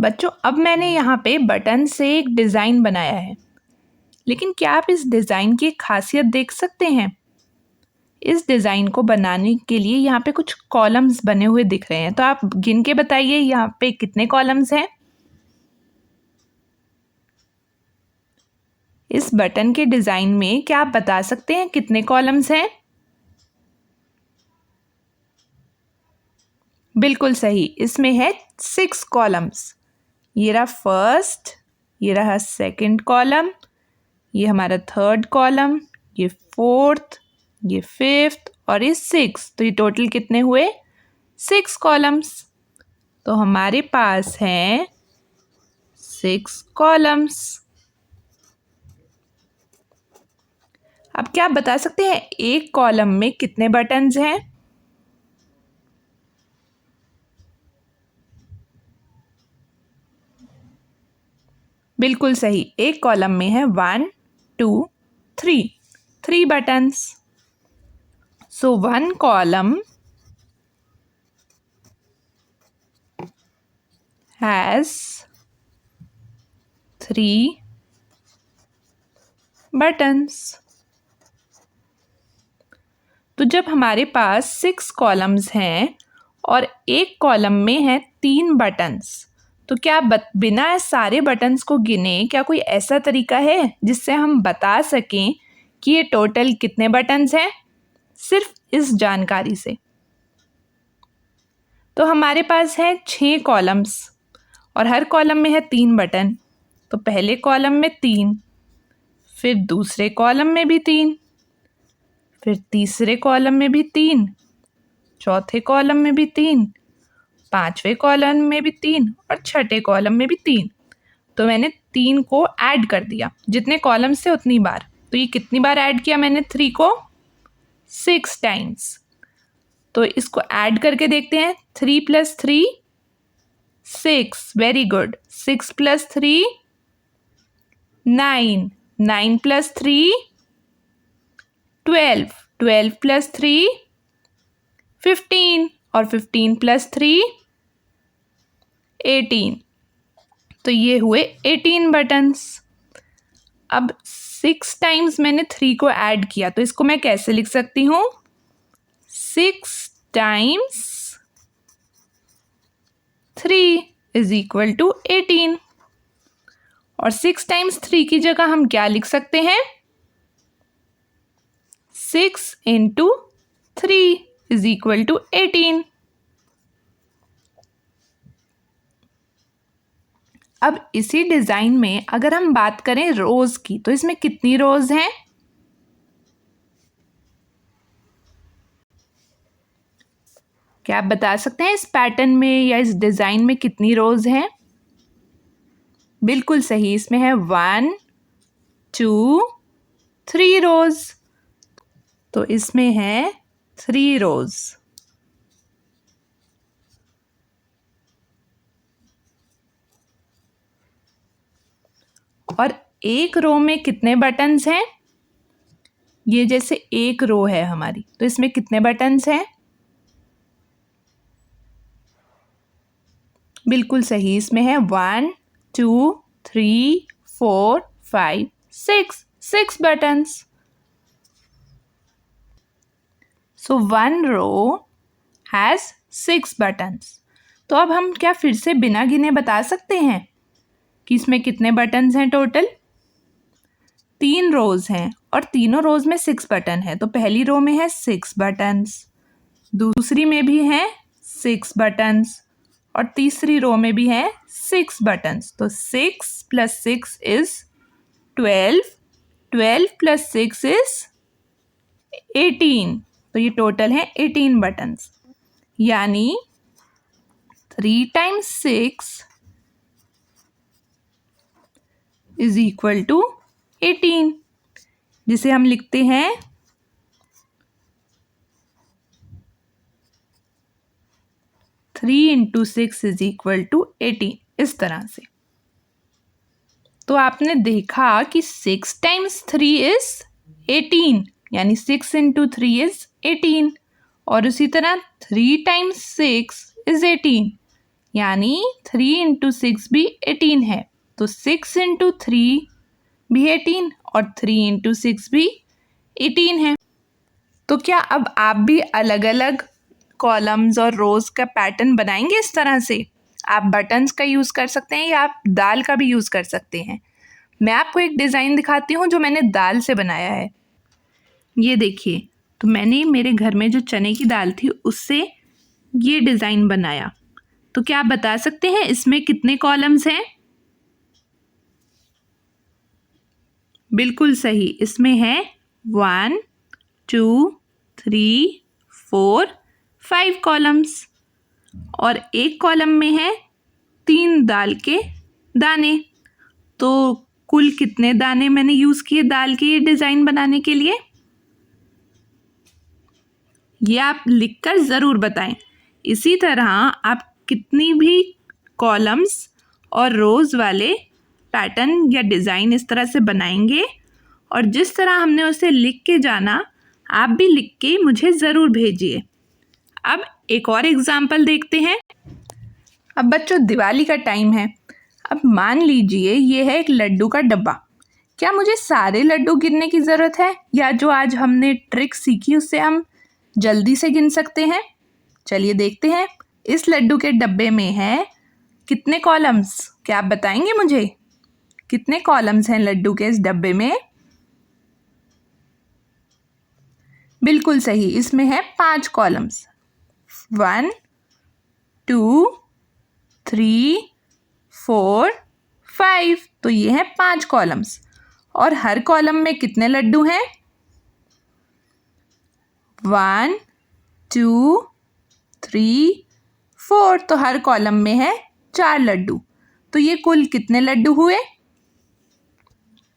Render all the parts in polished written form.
बच्चों, अब मैंने यहाँ पे बटन से एक डिज़ाइन बनाया है, लेकिन क्या आप इस डिज़ाइन की एक खासियत देख सकते हैं? इस डिज़ाइन को बनाने के लिए यहाँ पे कुछ कॉलम्स बने हुए दिख रहे हैं, तो आप गिन के बताइए यहाँ पे कितने कॉलम्स हैं? इस बटन के डिज़ाइन में क्या आप बता सकते हैं कितने कॉलम्स हैं? बिल्कुल सही, इसमें है 6 कॉलम्स। ये रहा फर्स्ट, ये रहा सेकंड कॉलम, ये हमारा थर्ड कॉलम, ये फोर्थ, ये फिफ्थ और ये सिक्स। तो ये टोटल कितने हुए? 6 कॉलम्स। तो हमारे पास हैं 6 कॉलम्स। अब क्या आप बता सकते हैं एक कॉलम में कितने बटन्स हैं? बिल्कुल सही, एक कॉलम में है 1 2 3 buttons. So 1 column has 3 buttons। तो जब हमारे पास 6 कॉलम्स हैं और एक कॉलम में है 3 बटन्स, तो क्या बिना सारे बटन्स को गिने क्या कोई ऐसा तरीका है जिससे हम बता सकें कि ये टोटल कितने बटन्स हैं सिर्फ इस जानकारी से? तो हमारे पास है 6 कॉलम्स और हर कॉलम में है 3 बटन। तो पहले कॉलम में 3, फिर दूसरे कॉलम में भी 3, फिर तीसरे कॉलम में भी 3, चौथे कॉलम में भी 3, पांचवें कॉलम में भी 3 और छठे कॉलम में भी 3। तो मैंने 3 को ऐड कर दिया, जितने कॉलम से उतनी बार। तो ये कितनी बार ऐड किया मैंने 3 को? 6 टाइम्स। तो इसको ऐड करके देखते हैं। 3 + 3 6। Very good. 6 + 3 9। 9 + 3 12। 12 + 3 15 और 15 + 3 18। तो ये हुए 18 बटन्स। अब 6 टाइम्स मैंने 3 को ऐड किया, तो इसको मैं कैसे लिख सकती हूँ? 6 टाइम्स 3 इज इक्वल टू 18। और 6 टाइम्स 3 की जगह हम क्या लिख सकते हैं? 6 × 3 इज इक्वल टू 18। अब इसी डिज़ाइन में अगर हम बात करें रोज़ की, तो इसमें कितनी रोज़ हैं? क्या आप बता सकते हैं इस पैटर्न में या इस डिज़ाइन में कितनी रोज़ हैं? बिल्कुल सही, इसमें है 1 2 3 रोज़। तो इसमें है 3 रोज़। और एक रो में कितने बटन्स हैं? ये जैसे एक रो है हमारी, तो इसमें कितने बटन्स हैं? बिल्कुल सही, इसमें है 1 2 3 4 5 6 buttons. So 1 row has 6 buttons. तो अब हम क्या फिर से बिना गिने बता सकते हैं कि इसमें कितने बटन्स हैं टोटल? 3 रोज हैं और तीनों रोज में 6 बटन है। तो पहली रो में है 6 बटन्स, दूसरी में भी है 6 बटन्स और तीसरी रो में भी है 6 बटन्स। तो 6 + 6 इज 12, 12 + 6 इज 18। तो ये टोटल है 18 बटन्स, यानी 3 × 6 इज इक्वल टू 18, जिसे हम लिखते हैं 3 × 6 इज इक्वल टू 18, इस तरह से। तो आपने देखा कि 6 × 3 इज 18, यानी 6 × 3 इज 18, और उसी तरह 3 × 6 इज 18, यानी 3 इंटू 6 भी 18 है। तो 6 इंटू 3 भी 18 और 3 इंटू 6 भी 18 है। तो क्या अब आप भी अलग अलग कॉलम्स और रोज का पैटर्न बनाएंगे इस तरह से? आप बटन्स का यूज़ कर सकते हैं या आप दाल का भी यूज़ कर सकते हैं। मैं आपको एक डिज़ाइन दिखाती हूँ जो मैंने दाल से बनाया है। ये देखिए, तो मैंने मेरे घर में जो चने की दाल थी उससे ये डिज़ाइन बनाया। तो क्या आप बता सकते हैं इसमें कितने कॉलम्स हैं? बिल्कुल सही, इसमें है 1 2 3 4 5 कॉलम्स और एक कॉलम में है 3 दाल के दाने। तो कुल कितने दाने मैंने यूज़ किए दाल के ये डिज़ाइन बनाने के लिए? ये आप लिखकर ज़रूर बताएं। इसी तरह आप कितनी भी कॉलम्स और रोज़ वाले पैटर्न या डिज़ाइन इस तरह से बनाएंगे और जिस तरह हमने उसे लिख के जाना, आप भी लिख के मुझे ज़रूर भेजिए। अब एक और एग्ज़ाम्पल देखते हैं। अब बच्चों, दिवाली का टाइम है। अब मान लीजिए ये है एक लड्डू का डब्बा। क्या मुझे सारे लड्डू गिनने की ज़रूरत है या जो आज हमने ट्रिक सीखी उससे हम जल्दी से गिन सकते हैं? चलिए देखते हैं। इस लड्डू के डब्बे में है कितने कॉलम्स? क्या आप बताएंगे मुझे? कितने कॉलम्स हैं लड्डू के इस डब्बे में? बिल्कुल सही, इसमें है 5 कॉलम्स। 1 2 3 4 5। तो ये है 5 कॉलम्स और हर कॉलम में कितने लड्डू हैं? 1 2 3 4। तो हर कॉलम में है 4 लड्डू। तो ये कुल कितने लड्डू हुए?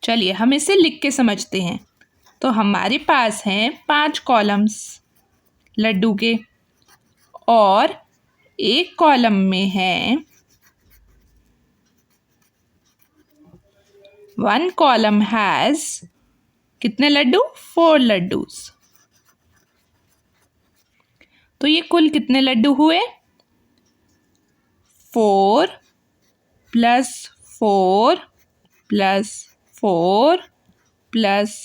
चलिए हम इसे लिख के समझते हैं। तो हमारे पास हैं 5 कॉलम्स लड्डू के और एक कॉलम में है 1 कॉलम हैज़ कितने लड्डू? 4 लड्डूस। तो ये कुल कितने लड्डू हुए? 4 प्लस 4 प्लस 4 प्लस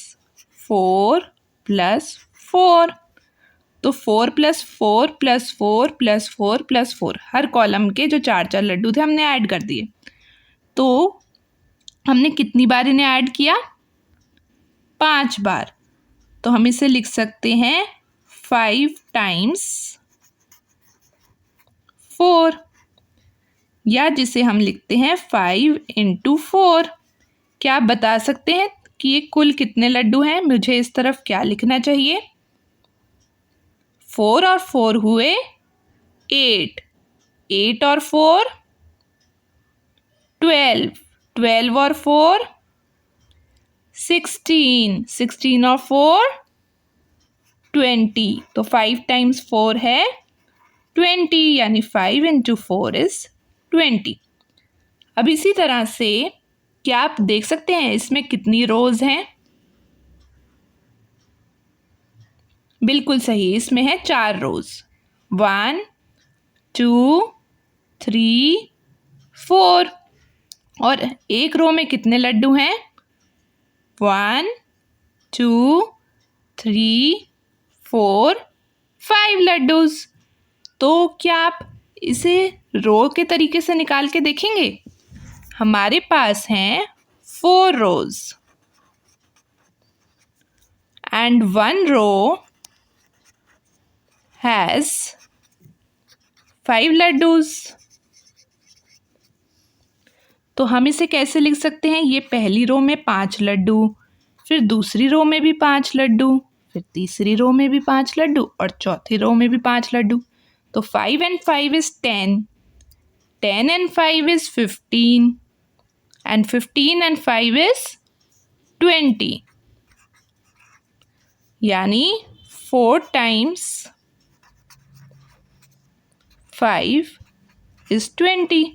4 प्लस 4। तो 4 प्लस 4 प्लस 4 प्लस 4 प्लस 4, हर कॉलम के जो 4 लड्डू थे हमने ऐड कर दिए। तो हमने कितनी बार इन्हें ऐड किया? 5 बार। तो हम इसे लिख सकते हैं 5 टाइम्स 4 या जिसे हम लिखते हैं 5 इंटू 4। क्या आप बता सकते हैं कि ये कुल कितने लड्डू हैं? मुझे इस तरफ क्या लिखना चाहिए? 4 और 4 हुए 8। 8 और 4 12। 12 और 4 16। 16 और 4 20। तो 5 टाइम्स 4 है 20, यानी 5 इंटू 4 इज 20। अब इसी तरह से क्या आप देख सकते हैं इसमें कितनी रोज हैं? बिल्कुल सही, इसमें है 4 रोज। 1 2 3 4। और एक रो में कितने लड्डू हैं? 1 2 3 4 5 लड्डूस। तो क्या आप इसे रो के तरीके से निकाल के देखेंगे? हमारे पास हैं 4 रोज and 1 row has 5 लड्डूस। तो हम इसे कैसे लिख सकते हैं? ये पहली रो में 5 लड्डू, फिर दूसरी रो में भी 5 लड्डू, फिर तीसरी रो में भी 5 लड्डू और चौथी रो में भी 5 लड्डू। तो 5 and 5 is 10, 10 and 5 is 15, and 15 and 5 is 20। यानी 4 times 5 is 20,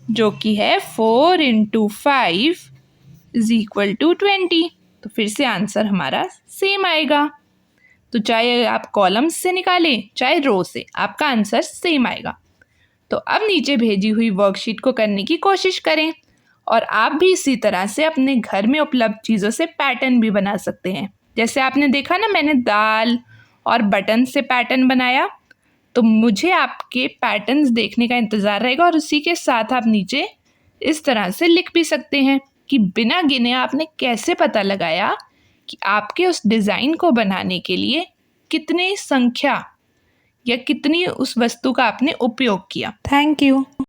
जो कि है 4 इंटू 5 इज इक्वल टू 20। तो फिर से आंसर हमारा सेम आएगा। तो चाहे आप कॉलम्स से निकालें चाहे रो से, आपका आंसर सेम आएगा। तो अब नीचे भेजी हुई वर्कशीट को करने की कोशिश करें और आप भी इसी तरह से अपने घर में उपलब्ध चीज़ों से पैटर्न भी बना सकते हैं। जैसे आपने देखा ना, मैंने दाल और बटन से पैटर्न बनाया, तो मुझे आपके पैटर्न्स देखने का इंतज़ार रहेगा और उसी के साथ आप नीचे इस तरह से लिख भी सकते हैं कि बिना गिने आपने कैसे पता लगाया कि आपके उस डिज़ाइन को बनाने के लिए कितनी संख्या या कितनी उस वस्तु का आपने उपयोग किया। Thank you.